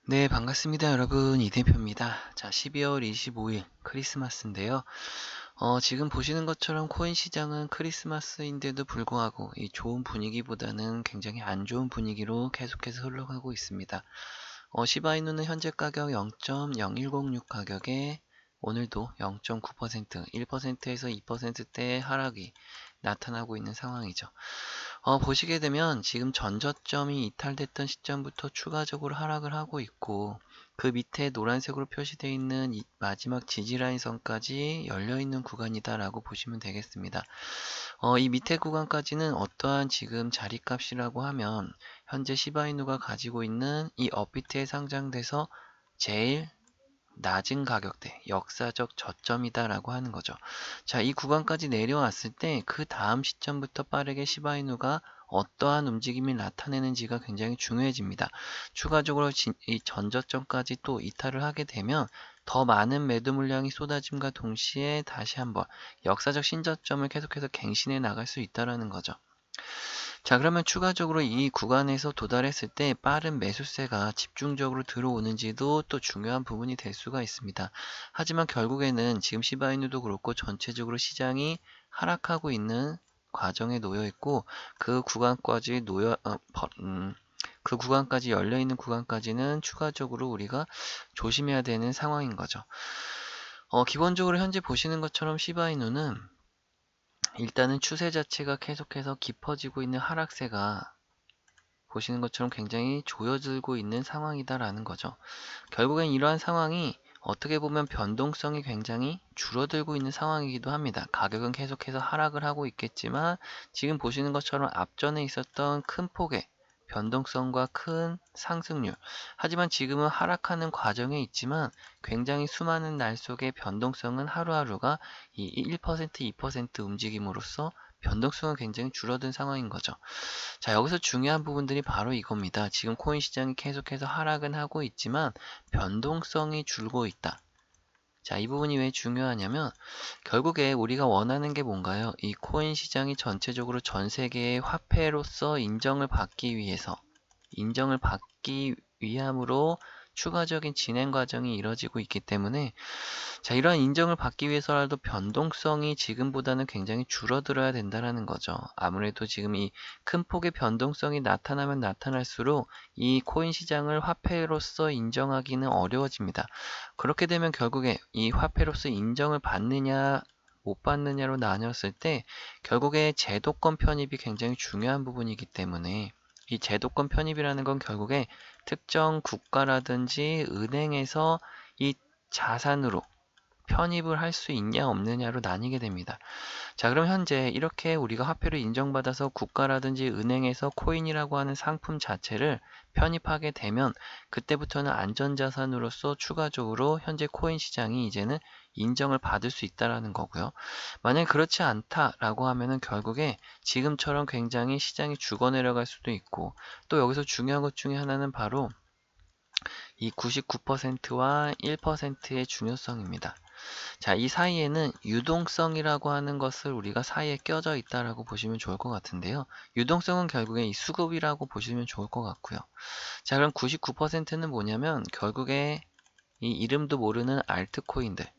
네, 반갑습니다, 여러분. 이대표입니다. 자, 12월 25일 크리스마스인데요. 지금 보시는 것처럼 코인 시장은 크리스마스인데도 불구하고 이 좋은 분위기보다는 굉장히 안 좋은 분위기로 계속해서 흘러가고 있습니다. 시바이누는 현재 가격 0.0106 가격에 오늘도 0.9%, 1%에서 2%대의 하락이 나타나고 있는 상황이죠. 보시게 되면 지금 전저점이 이탈됐던 시점부터 추가적으로 하락을 하고 있고, 그 밑에 노란색으로 표시되어 있는 이 마지막 지지라인 선까지 열려있는 구간이다라고 보시면 되겠습니다. 이 밑에 구간까지는 어떠한 지금 자리값이라고 하면 현재 시바이누가 가지고 있는 이 업비트에 상장돼서 제일 낮은 가격대, 역사적 저점이다라고 하는 거죠. 자, 이 구간까지 내려왔을 때 그 다음 시점부터 빠르게 시바이누가 어떠한 움직임이 나타내는지가 굉장히 중요해집니다. 추가적으로 이 전저점까지 또 이탈을 하게 되면 더 많은 매도 물량이 쏟아짐과 동시에 다시 한번 역사적 신저점을 계속해서 갱신해 나갈 수 있다는 거죠. 자, 그러면 추가적으로 이 구간에서 도달했을 때 빠른 매수세가 집중적으로 들어오는지도 또 중요한 부분이 될 수가 있습니다. 하지만 결국에는 지금 시바이누도 그렇고 전체적으로 시장이 하락하고 있는 과정에 놓여 있고 그 구간까지 그 구간까지 열려 있는 구간까지는 추가적으로 우리가 조심해야 되는 상황인 거죠. 기본적으로 현재 보시는 것처럼 시바이누는 일단은 추세 자체가 계속해서 깊어지고 있는 하락세가 보시는 것처럼 굉장히 조여들고 있는 상황이다라는 거죠. 결국엔 이러한 상황이 어떻게 보면 변동성이 굉장히 줄어들고 있는 상황이기도 합니다. 가격은 계속해서 하락을 하고 있겠지만 지금 보시는 것처럼 앞전에 있었던 큰 폭의 변동성과 큰 상승률, 하지만 지금은 하락하는 과정에 있지만 굉장히 수많은 날 속의 변동성은 하루하루가 이 1%, 2% 움직임으로써 변동성은 굉장히 줄어든 상황인 거죠. 자, 여기서 중요한 부분들이 바로 이겁니다. 지금 코인 시장이 계속해서 하락은 하고 있지만 변동성이 줄고 있다. 자, 이 부분이 왜 중요하냐면 결국에 우리가 원하는 게 뭔가요? 이 코인 시장이 전체적으로 전 세계의 화폐로서 인정을 받기 위함으로 추가적인 진행 과정이 이뤄지고 있기 때문에 자, 이러한 인정을 받기 위해서라도 변동성이 지금보다는 굉장히 줄어들어야 된다는 거죠. 아무래도 지금 이 큰 폭의 변동성이 나타나면 나타날수록 이 코인 시장을 화폐로서 인정하기는 어려워집니다. 그렇게 되면 결국에 이 화폐로서 인정을 받느냐 못 받느냐로 나뉘었을 때 결국에 제도권 편입이 굉장히 중요한 부분이기 때문에 이 제도권 편입이라는 건 결국에 특정 국가라든지 은행에서 이 자산으로 편입을 할 수 있냐 없느냐로 나뉘게 됩니다. 자, 그럼 현재 이렇게 우리가 화폐를 인정받아서 국가라든지 은행에서 코인이라고 하는 상품 자체를 편입하게 되면 그때부터는 안전자산으로서 추가적으로 현재 코인 시장이 이제는 인정을 받을 수 있다라는 거고요. 만약에 그렇지 않다라고 하면은 결국에 지금처럼 굉장히 시장이 죽어 내려갈 수도 있고 또 여기서 중요한 것 중에 하나는 바로 이 99%와 1%의 중요성입니다. 자, 이 사이에는 유동성이라고 하는 것을 우리가 사이에 껴져 있다라고 보시면 좋을 것 같은데요. 유동성은 결국에 이 수급이라고 보시면 좋을 것 같고요. 자, 그럼 99%는 뭐냐면 결국에 이 이름도 모르는 알트코인들,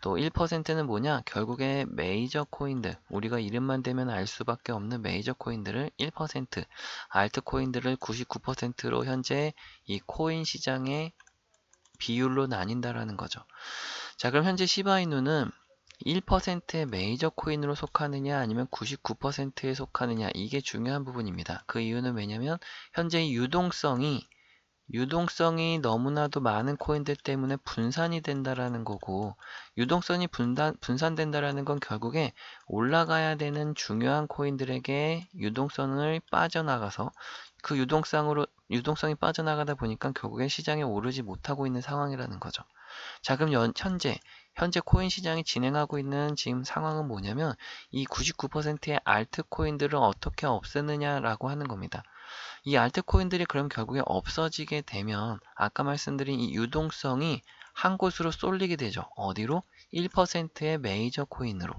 또 1%는 뭐냐? 결국에 메이저 코인들, 우리가 이름만 대면 알 수밖에 없는 메이저 코인들을 1%, 알트코인들을 99%로 현재 이 코인 시장의 비율로 나뉜다라는 거죠. 자, 그럼 현재 시바이누는 1%의 메이저 코인으로 속하느냐 아니면 99%에 속하느냐 이게 중요한 부분입니다. 그 이유는 왜냐면 현재 유동성이 너무나도 많은 코인들 때문에 분산이 된다라는 거고 유동성이 분산된다라는 건 결국에 올라가야 되는 중요한 코인들에게 유동성을 빠져나가서 그 유동성이 빠져나가다 보니까 결국에 시장에 오르지 못하고 있는 상황이라는 거죠. 자, 그럼 현재 코인 시장이 진행하고 있는 지금 상황은 뭐냐면 이 99%의 알트코인들을 어떻게 없애느냐라고 하는 겁니다. 이 알트코인들이 그럼 결국에 없어지게 되면 아까 말씀드린 이 유동성이 한 곳으로 쏠리게 되죠. 어디로? 1%의 메이저 코인으로.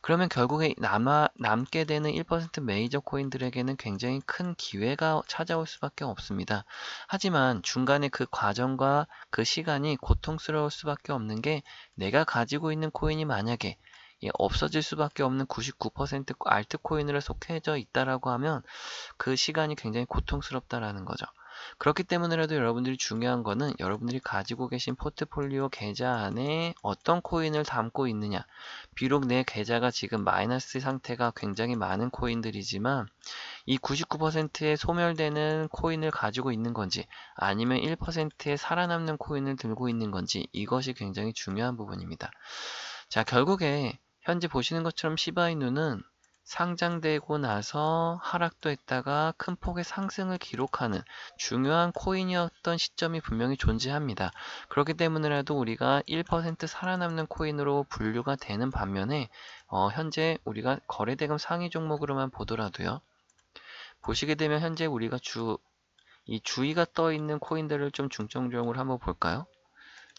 그러면 결국에 남게 되는 1% 메이저 코인들에게는 굉장히 큰 기회가 찾아올 수밖에 없습니다. 하지만 중간에 그 과정과 그 시간이 고통스러울 수밖에 없는 게 내가 가지고 있는 코인이 만약에 없어질 수밖에 없는 99% 알트코인으로 속해져 있다라고 하면 그 시간이 굉장히 고통스럽다라는 거죠. 그렇기 때문에라도 여러분들이 중요한 거는 여러분들이 가지고 계신 포트폴리오 계좌 안에 어떤 코인을 담고 있느냐. 비록 내 계좌가 지금 마이너스 상태가 굉장히 많은 코인들이지만 이 99%의 소멸되는 코인을 가지고 있는 건지 아니면 1%의 살아남는 코인을 들고 있는 건지 이것이 굉장히 중요한 부분입니다. 자, 결국에 현재 보시는 것처럼 시바이누는 상장되고 나서 하락도 했다가 큰 폭의 상승을 기록하는 중요한 코인이었던 시점이 분명히 존재합니다. 그렇기 때문에라도 우리가 1% 살아남는 코인으로 분류가 되는 반면에 현재 우리가 거래대금 상위 종목으로만 보더라도요. 보시게 되면 현재 우리가 이 주의가 떠 있는 코인들을 좀 중점적으로 한번 볼까요?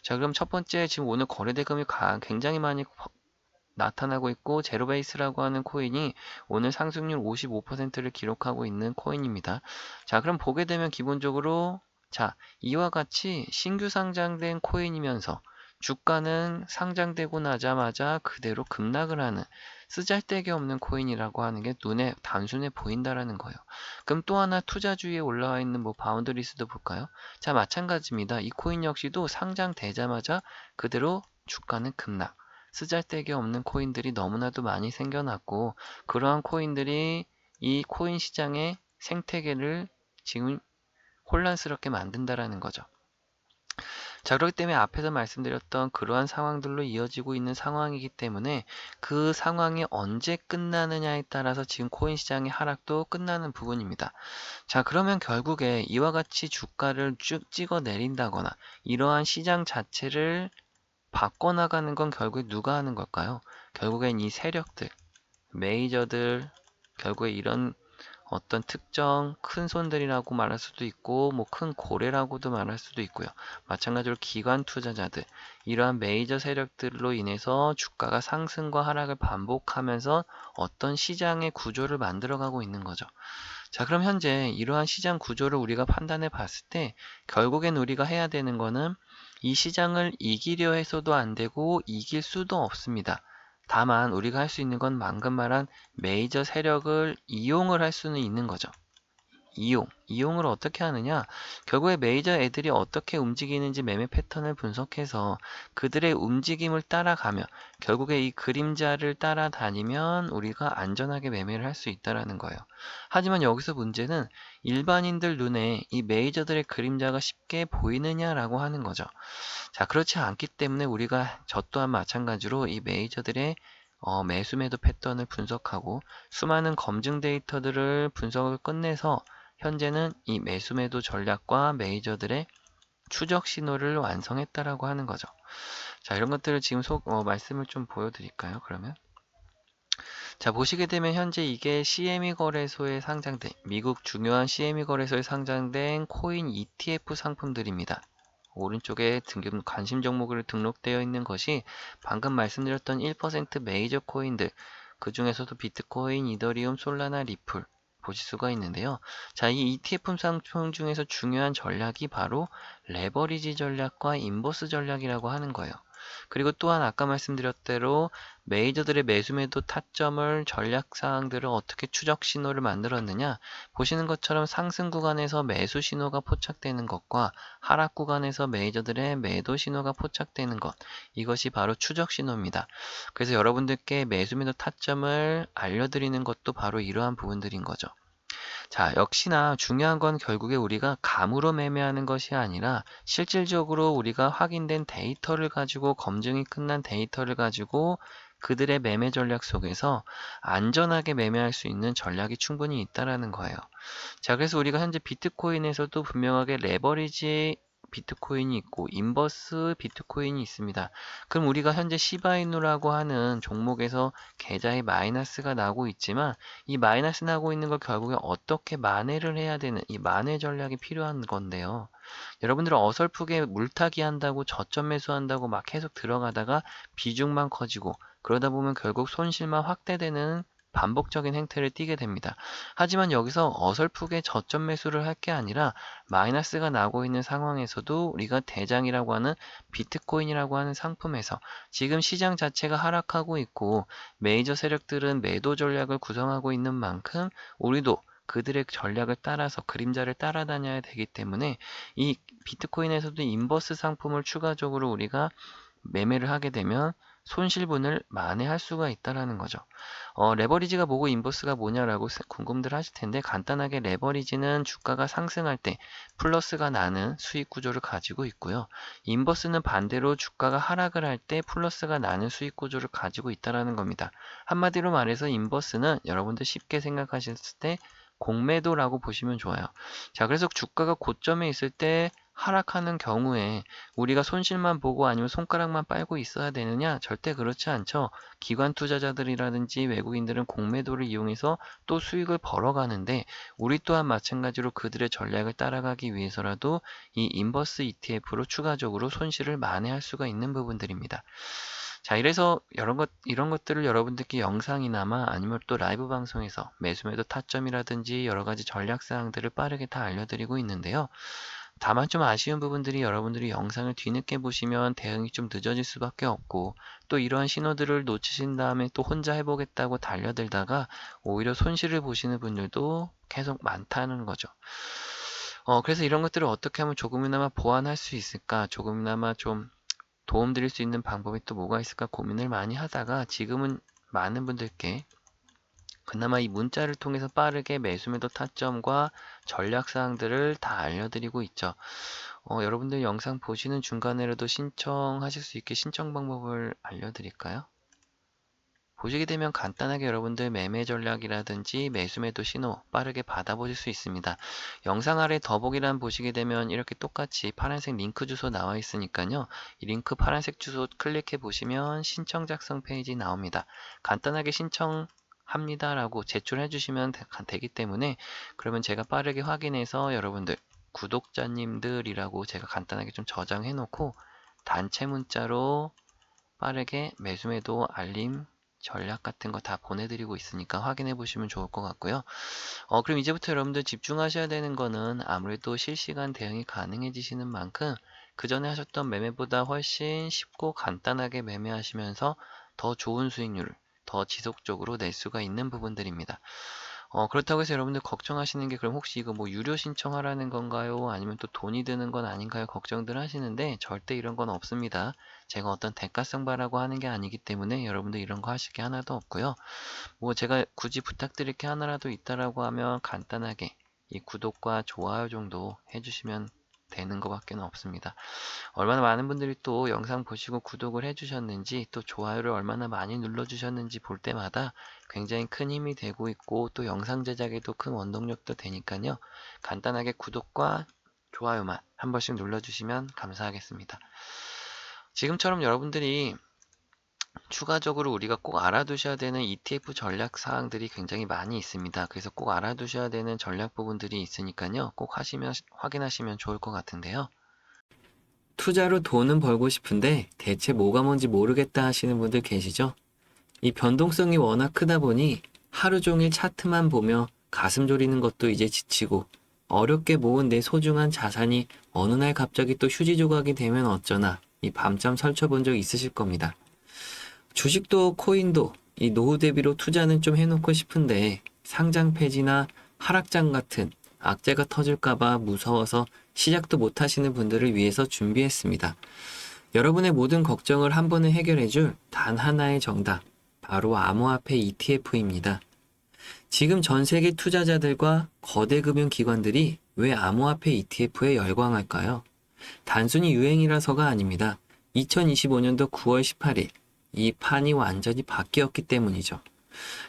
자, 그럼 첫 번째 지금 오늘 거래대금이 굉장히 많이 나타나고 있고 제로베이스라고 하는 코인이 오늘 상승률 55%를 기록하고 있는 코인입니다. 자, 그럼 보게 되면 기본적으로 자, 이와 같이 신규 상장된 코인이면서 주가는 상장되고 나자마자 그대로 급락을 하는 쓰잘데기 없는 코인이라고 하는 게 눈에 단순해 보인다라는 거예요. 그럼 또 하나 투자주의에 올라와 있는 뭐 바운드리스도 볼까요? 자, 마찬가지입니다. 이 코인 역시도 상장되자마자 그대로 주가는 급락. 쓰잘데기 없는 코인들이 너무나도 많이 생겨났고 그러한 코인들이 이 코인 시장의 생태계를 지금 혼란스럽게 만든다라는 거죠. 자, 그렇기 때문에 앞에서 말씀드렸던 그러한 상황들로 이어지고 있는 상황이기 때문에 그 상황이 언제 끝나느냐에 따라서 지금 코인 시장의 하락도 끝나는 부분입니다. 자, 그러면 결국에 이와 같이 주가를 쭉 찍어 내린다거나 이러한 시장 자체를 바꿔나가는 건 결국에 누가 하는 걸까요? 결국엔 이 세력들, 메이저들, 결국에 이런 어떤 특정 큰 손들이라고 말할 수도 있고 뭐 큰 고래라고도 말할 수도 있고요. 마찬가지로 기관 투자자들, 이러한 메이저 세력들로 인해서 주가가 상승과 하락을 반복하면서 어떤 시장의 구조를 만들어가고 있는 거죠. 자, 그럼 현재 이러한 시장 구조를 우리가 판단해 봤을 때 결국엔 우리가 해야 되는 거는 이 시장을 이기려 해서도 안 되고 이길 수도 없습니다. 다만 우리가 할 수 있는 건 방금 말한 메이저 세력을 이용을 할 수는 있는 거죠. 이용을 어떻게 하느냐? 결국에 메이저 애들이 어떻게 움직이는지 매매 패턴을 분석해서 그들의 움직임을 따라가며 결국에 이 그림자를 따라다니면 우리가 안전하게 매매를 할 수 있다라는 거예요. 하지만 여기서 문제는 일반인들 눈에 이 메이저들의 그림자가 쉽게 보이느냐라고 하는 거죠. 자, 그렇지 않기 때문에 우리가 저 또한 마찬가지로 이 메이저들의 매수 매도 패턴을 분석하고 수많은 검증 데이터들을 분석을 끝내서 현재는 이 매수 매도 전략과 메이저들의 추적 신호를 완성했다라고 하는 거죠. 자, 이런 것들을 지금 말씀을 좀 보여드릴까요? 그러면 자, 보시게 되면 현재 이게 CME 거래소에 상장된 미국 중요한 CME 거래소에 상장된 코인 ETF 상품들입니다. 오른쪽에 관심 종목으로 등록되어 있는 것이 방금 말씀드렸던 1% 메이저 코인들, 그 중에서도 비트코인, 이더리움, 솔라나, 리플 보실 수가 있는데요. 자, 이 ETF 상품 중에서 중요한 전략이 바로 레버리지 전략과 인버스 전략이라고 하는 거예요. 그리고 또한 아까 말씀드렸대로 메이저들의 매수 매도 타점을 전략 사항들을 어떻게 추적 신호를 만들었느냐, 보시는 것처럼 상승 구간에서 매수 신호가 포착되는 것과 하락 구간에서 메이저들의 매도 신호가 포착되는 것, 이것이 바로 추적 신호입니다. 그래서 여러분들께 매수 매도 타점을 알려드리는 것도 바로 이러한 부분들인 거죠. 자, 역시나 중요한 건 결국에 우리가 감으로 매매하는 것이 아니라 실질적으로 우리가 확인된 데이터를 가지고 검증이 끝난 데이터를 가지고 그들의 매매 전략 속에서 안전하게 매매할 수 있는 전략이 충분히 있다라는 거예요. 자, 그래서 우리가 현재 비트코인에서도 분명하게 레버리지 비트코인이 있고 인버스 비트코인이 있습니다. 그럼 우리가 현재 시바이누라고 하는 종목에서 계좌에 마이너스가 나고 있지만 이 마이너스 나고 있는 걸 결국에 어떻게 만회를 해야 되는 이 만회 전략이 필요한 건데요. 여러분들은 어설프게 물타기 한다고 저점 매수한다고 막 계속 들어가다가 비중만 커지고 그러다 보면 결국 손실만 확대되는 반복적인 행태를 띠게 됩니다. 하지만 여기서 어설프게 저점 매수를 할 게 아니라 마이너스가 나고 있는 상황에서도 우리가 대장이라고 하는 비트코인이라고 하는 상품에서 지금 시장 자체가 하락하고 있고 메이저 세력들은 매도 전략을 구성하고 있는 만큼 우리도 그들의 전략을 따라서 그림자를 따라다녀야 되기 때문에 이 비트코인에서도 인버스 상품을 추가적으로 우리가 매매를 하게 되면 손실분을 만회할 수가 있다라는 거죠. 레버리지가 뭐고 인버스가 뭐냐라고 궁금들 하실 텐데 간단하게 레버리지는 주가가 상승할 때 플러스가 나는 수익 구조를 가지고 있고요. 인버스는 반대로 주가가 하락을 할 때 플러스가 나는 수익 구조를 가지고 있다라는 겁니다. 한마디로 말해서 인버스는 여러분들 쉽게 생각하셨을 때 공매도라고 보시면 좋아요. 자, 그래서 주가가 고점에 있을 때 하락하는 경우에 우리가 손실만 보고 아니면 손가락만 빨고 있어야 되느냐? 절대 그렇지 않죠. 기관 투자자들이라든지 외국인들은 공매도를 이용해서 또 수익을 벌어가는데 우리 또한 마찬가지로 그들의 전략을 따라가기 위해서라도 이 인버스 ETF로 추가적으로 손실을 만회할 수가 있는 부분들입니다. 자, 이래서 이런 것들을 여러분들께 영상이나마 아니면 또 라이브 방송에서 매수매도 타점이라든지 여러 가지 전략 사항들을 빠르게 다 알려드리고 있는데요. 다만 좀 아쉬운 부분들이 여러분들이 영상을 뒤늦게 보시면 대응이 좀 늦어질 수밖에 없고 또 이러한 신호들을 놓치신 다음에 또 혼자 해보겠다고 달려들다가 오히려 손실을 보시는 분들도 계속 많다는 거죠. 그래서 이런 것들을 어떻게 하면 조금이나마 보완할 수 있을까? 조금이나마 좀 도움드릴 수 있는 방법이 또 뭐가 있을까 고민을 많이 하다가 지금은 많은 분들께 그나마 이 문자를 통해서 빠르게 매수매도 타점과 전략 사항들을 다 알려드리고 있죠. 여러분들 영상 보시는 중간에라도 신청하실 수 있게 신청 방법을 알려드릴까요? 보시게 되면 간단하게 여러분들 매매 전략이라든지 매수매도 신호 빠르게 받아보실 수 있습니다. 영상 아래 더보기란 보시게 되면 이렇게 똑같이 파란색 링크 주소 나와 있으니까요. 이 링크 파란색 주소 클릭해 보시면 신청 작성 페이지 나옵니다. 간단하게 신청합니다라고 제출해 주시면 되기 때문에 그러면 제가 빠르게 확인해서 여러분들 구독자님들이라고 제가 간단하게 좀 저장해 놓고 단체 문자로 빠르게 매수매도 알림 전략 같은 거 다 보내드리고 있으니까 확인해 보시면 좋을 것 같고요. 그럼 이제부터 여러분들 집중하셔야 되는 거는 아무래도 실시간 대응이 가능해지시는 만큼 그 전에 하셨던 매매보다 훨씬 쉽고 간단하게 매매하시면서 더 좋은 수익률을 더 지속적으로 낼 수가 있는 부분들입니다. 그렇다고 해서 여러분들 걱정하시는 게 그럼 혹시 이거 뭐 유료 신청하라는 건가요? 아니면 또 돈이 드는 건 아닌가요? 걱정들 하시는데 절대 이런 건 없습니다. 제가 어떤 대가성 바라고 하는 게 아니기 때문에 여러분들 이런 거 하실 게 하나도 없고요. 뭐 제가 굳이 부탁드릴 게 하나라도 있다라고 하면 간단하게 이 구독과 좋아요 정도 해주시면 되는 것밖에 없습니다. 얼마나 많은 분들이 또 영상 보시고 구독을 해주셨는지 또 좋아요를 얼마나 많이 눌러주셨는지 볼 때마다 굉장히 큰 힘이 되고 있고 또 영상 제작에도 큰 원동력도 되니까요. 간단하게 구독과 좋아요만 한 번씩 눌러주시면 감사하겠습니다. 지금처럼 여러분들이 추가적으로 우리가 꼭 알아두셔야 되는 ETF 전략 사항들이 굉장히 많이 있습니다. 그래서 꼭 알아두셔야 되는 전략 부분들이 있으니까요. 꼭 확인하시면 좋을 것 같은데요. 투자로 돈은 벌고 싶은데 대체 뭐가 뭔지 모르겠다 하시는 분들 계시죠? 이 변동성이 워낙 크다 보니 하루 종일 차트만 보며 가슴 졸이는 것도 이제 지치고 어렵게 모은 내 소중한 자산이 어느 날 갑자기 또 휴지 조각이 되면 어쩌나 이 밤잠 설쳐본 적 있으실 겁니다. 주식도 코인도 이 노후 대비로 투자는 좀 해놓고 싶은데 상장 폐지나 하락장 같은 악재가 터질까봐 무서워서 시작도 못 하시는 분들을 위해서 준비했습니다. 여러분의 모든 걱정을 한 번에 해결해줄 단 하나의 정답, 바로 암호화폐 ETF입니다. 지금 전 세계 투자자들과 거대 금융기관들이 왜 암호화폐 ETF에 열광할까요? 단순히 유행이라서가 아닙니다. 2025년도 9월 18일, 이 판이 완전히 바뀌었기 때문이죠.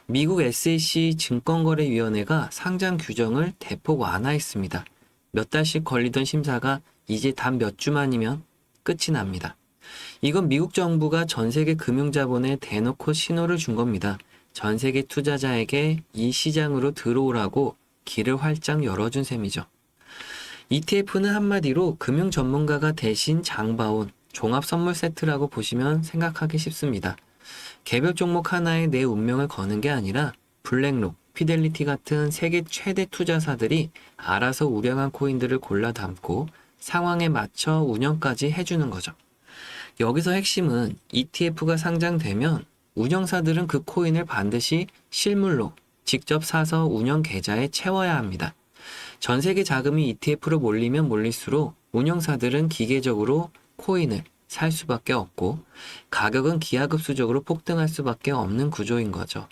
미국 SEC 증권거래위원회가 상장 규정을 대폭 완화했습니다. 몇 달씩 걸리던 심사가 이제 단 몇 주만이면 끝이 납니다. 이건 미국 정부가 전 세계 금융자본에 대놓고 신호를 준 겁니다. 전 세계 투자자에게 이 시장으로 들어오라고 길을 활짝 열어준 셈이죠. ETF는 한마디로 금융 전문가가 대신 장봐온 종합 선물 세트라고 보시면 생각하기 쉽습니다. 개별 종목 하나에 내 운명을 거는 게 아니라 블랙록, 피델리티 같은 세계 최대 투자사들이 알아서 우량한 코인들을 골라 담고 상황에 맞춰 운영까지 해주는 거죠. 여기서 핵심은 ETF가 상장되면 운영사들은 그 코인을 반드시 실물로 직접 사서 운영 계좌에 채워야 합니다. 전 세계 자금이 ETF로 몰리면 몰릴수록 운영사들은 기계적으로 코인을 살 수밖에 없고 가격은 기하급수적으로 폭등할 수밖에 없는 구조인 거죠.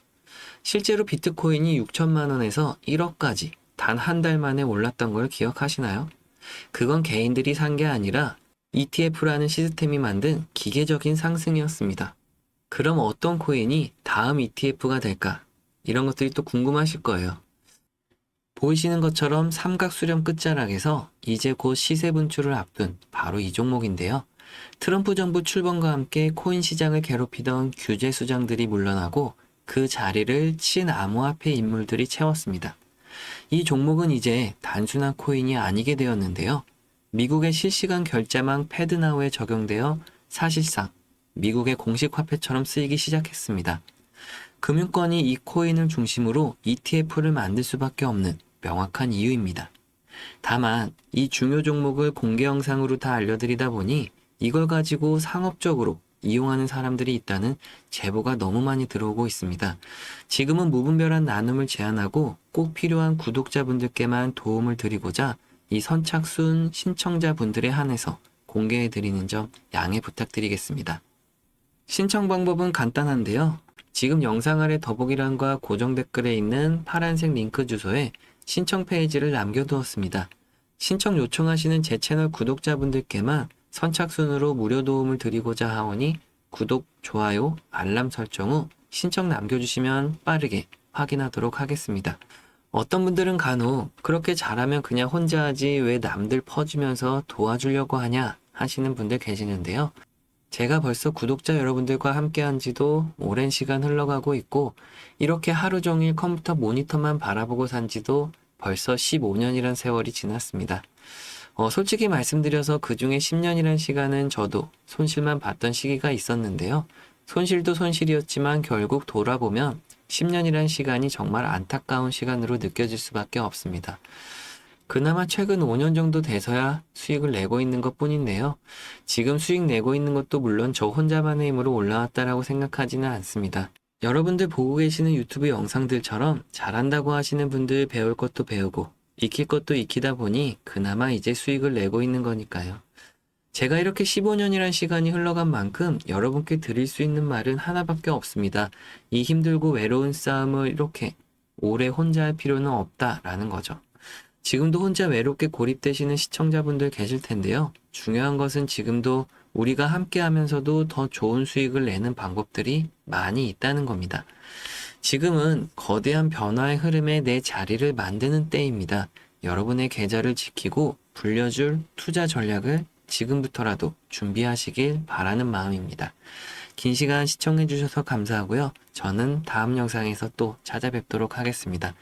실제로 비트코인이 6천만 원에서 1억까지 단 한 달 만에 올랐던 걸 기억하시나요? 그건 개인들이 산 게 아니라 ETF라는 시스템이 만든 기계적인 상승이었습니다. 그럼 어떤 코인이 다음 ETF가 될까? 이런 것들이 또 궁금하실 거예요. 보이시는 것처럼 삼각 수렴 끝자락에서 이제 곧 시세 분출을 앞둔 바로 이 종목인데요. 트럼프 정부 출범과 함께 코인 시장을 괴롭히던 규제 수장들이 물러나고 그 자리를 친암호화폐 인물들이 채웠습니다. 이 종목은 이제 단순한 코인이 아니게 되었는데요. 미국의 실시간 결제망 패드나우에 적용되어 사실상 미국의 공식 화폐처럼 쓰이기 시작했습니다. 금융권이 이 코인을 중심으로 ETF를 만들 수밖에 없는 명확한 이유입니다. 다만 이 중요 종목을 공개 영상으로 다 알려드리다 보니 이걸 가지고 상업적으로 이용하는 사람들이 있다는 제보가 너무 많이 들어오고 있습니다. 지금은 무분별한 나눔을 제한하고 꼭 필요한 구독자분들께만 도움을 드리고자 이 선착순 신청자분들에 한해서 공개해드리는 점 양해 부탁드리겠습니다. 신청 방법은 간단한데요. 지금 영상 아래 더보기란과 고정 댓글에 있는 파란색 링크 주소에 신청 페이지를 남겨두었습니다. 신청 요청하시는 제 채널 구독자분들께만 선착순으로 무료 도움을 드리고자 하오니 구독, 좋아요, 알람 설정 후 신청 남겨주시면 빠르게 확인하도록 하겠습니다. 어떤 분들은 간혹 그렇게 잘하면 그냥 혼자 하지 왜 남들 퍼주면서 도와주려고 하냐 하시는 분들 계시는데요. 제가 벌써 구독자 여러분들과 함께한 지도 오랜 시간 흘러가고 있고 이렇게 하루 종일 컴퓨터 모니터만 바라보고 산 지도 벌써 15년이란 세월이 지났습니다. 솔직히 말씀드려서 그 중에 10년이란 시간은 저도 손실만 봤던 시기가 있었는데요. 손실도 손실이었지만 결국 돌아보면 10년이란 시간이 정말 안타까운 시간으로 느껴질 수밖에 없습니다. 그나마 최근 5년 정도 돼서야 수익을 내고 있는 것 뿐인데요. 지금 수익 내고 있는 것도 물론 저 혼자만의 힘으로 올라왔다라고 생각하지는 않습니다. 여러분들 보고 계시는 유튜브 영상들처럼 잘한다고 하시는 분들 배울 것도 배우고 익힐 것도 익히다 보니 그나마 이제 수익을 내고 있는 거니까요. 제가 이렇게 15년이란 시간이 흘러간 만큼 여러분께 드릴 수 있는 말은 하나밖에 없습니다. 이 힘들고 외로운 싸움을 이렇게 오래 혼자 할 필요는 없다라는 거죠. 지금도 혼자 외롭게 고립되시는 시청자분들 계실 텐데요. 중요한 것은 지금도 우리가 함께 하면서도 더 좋은 수익을 내는 방법들이 많이 있다는 겁니다. 지금은 거대한 변화의 흐름에 내 자리를 만드는 때입니다. 여러분의 계좌를 지키고 불려줄 투자 전략을 지금부터라도 준비하시길 바라는 마음입니다. 긴 시간 시청해주셔서 감사하고요. 저는 다음 영상에서 또 찾아뵙도록 하겠습니다.